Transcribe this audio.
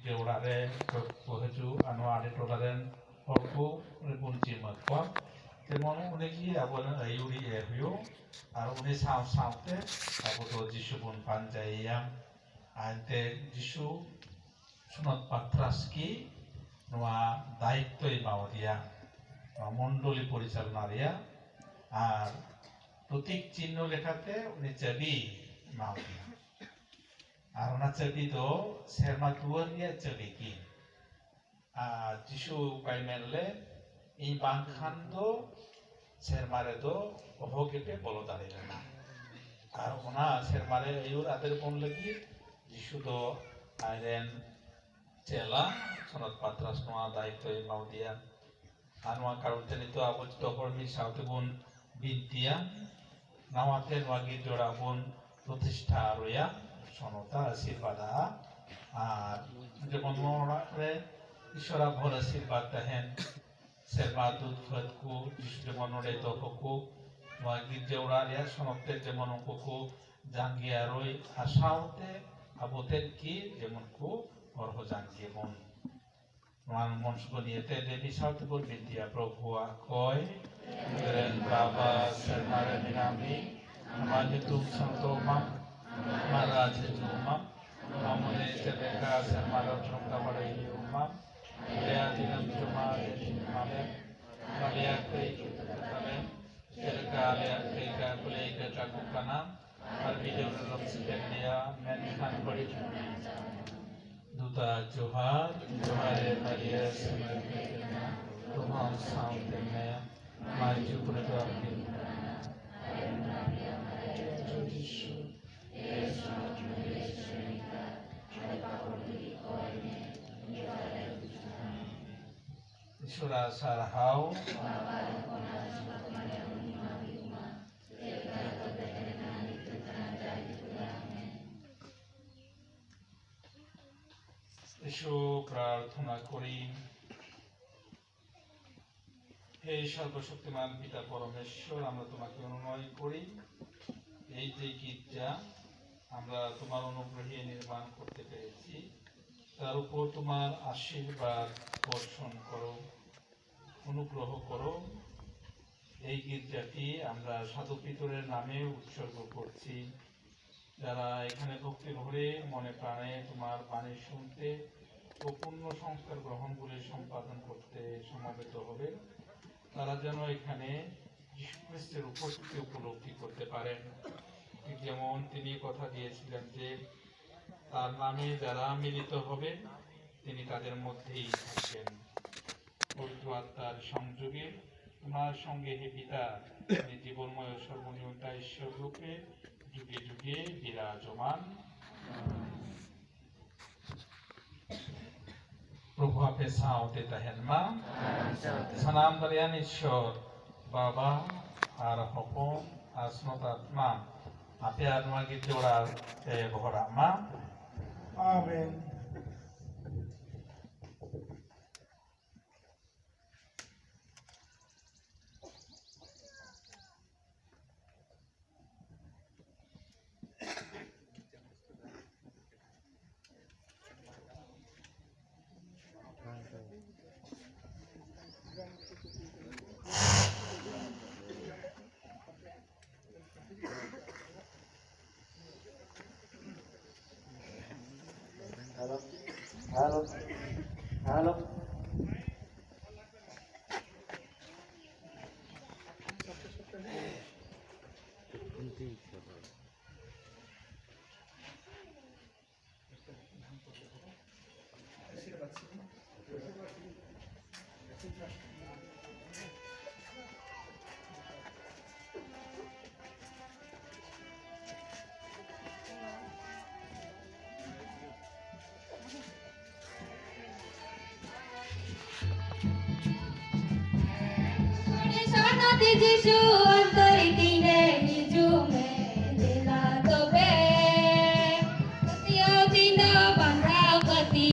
Deurare Pohaju Anu Adi Tolaren Horku Ribunci Makwa Temon Unegi Abon Ayuri Ehyo Aruni Sam Samte Abodo Jishubun Panjayam Ante Jishu Sunat Patraski Noa Daitoi Maudia Mondoli Porisalnaria আর প্রতীক চিহ্ন লেখাতে উনি চাবি মাউদিয়া আর ওনার চাবি তো সেরমা দুয়ারিয়া চাবি কি যিশু পাইমেনলে এই বাংখান তো সেরমারে তো অহগেপে বলো দাঁড়িয়ে না আর ওনা সেরমারে ইউর আদের কোন লাগি যিশু তো আইরেন চেলা সনদ পাত্রাস নোয়া দায়িত্ব মাউদিয়া আর নোয়া কারণ তো আবজ তকর্মী সাউতেগুন বিদ্যা নাওয়াতে নোয়াগি জোড়াগুন প্রতিষ্ঠা রইয়া সনতা আশীর্বাদা আর যেমন মনে ঈশ্বরা ভর আশীর্বাদ তাহেন সেরমা দুধ ফতকু যিশু যেমন ওরে তকু নোয়াগি জোড়া রিয়া সনতে যেমন কুকু জাঙ্গিয়া রই আর সাউতে আবতেন কি যেমন কু অর্হ জাঙ্গিয়ে মন নোয়ান মনসুবনিয়েতে দেবী সাউতে বল বিদ্যা প্রভুয়া কয় Keren Baba Sermare Minami Namanya Tum Santoma Maraja Juma Namune Sebeka Sermare Trumkamare Yuma Lea Dinam Juma Mame Malia Kei Kutame Serka Lea Keika Kuleika Chakukana Albide Ulam Sipendia Menhan Bari Duta Johar Johare Maria Sermare Tumam Santene Maju Pradami Surah Sarhau Ishu Prarthana Kori হে সর্বশক্তিমান পিতা পরমেশ্বর আমরা তোমাকে অনুনয় করি এই যে গির্জা আমরা তোমার অনুগ্রহে নির্মাণ করতে পেরেছি তার উপর তোমার আশীর্বাদ বর্ষণ করো অনুগ্রহ করো এই গির্জাটি আমরা সাধু পিতরের নামে উৎসর্গ করছি যারা এখানে ভক্তি ভরে মনে প্রাণে তোমার বাণী শুনতে ও পূর্ণ সংস্কার গ্রহণগুলি সম্পাদন করতে সমবেত হবে তারা যেন এখানে যীশু খ্রিস্টের উপস্থিতি উপলব্ধি করতে পারেন যেমন তিনি কথা দিয়েছিলেন যে তার নামে যারা মিলিত হবে তিনি তাদের মধ্যেই থাকবেন পবিত্র আত্মার সংযোগে তোমার সঙ্গে হে পিতা তিনি জীবনময় সর্বনিয়ন্তা ঈশ্বর রূপে যুগে যুগে বিরাজমান Prabhu ape saute tahen ma sanam dalian ishor baba ar hopon asnot atma ape arma gite ora bhora ma amen Halo. Halo. যিশু অন্তরিতি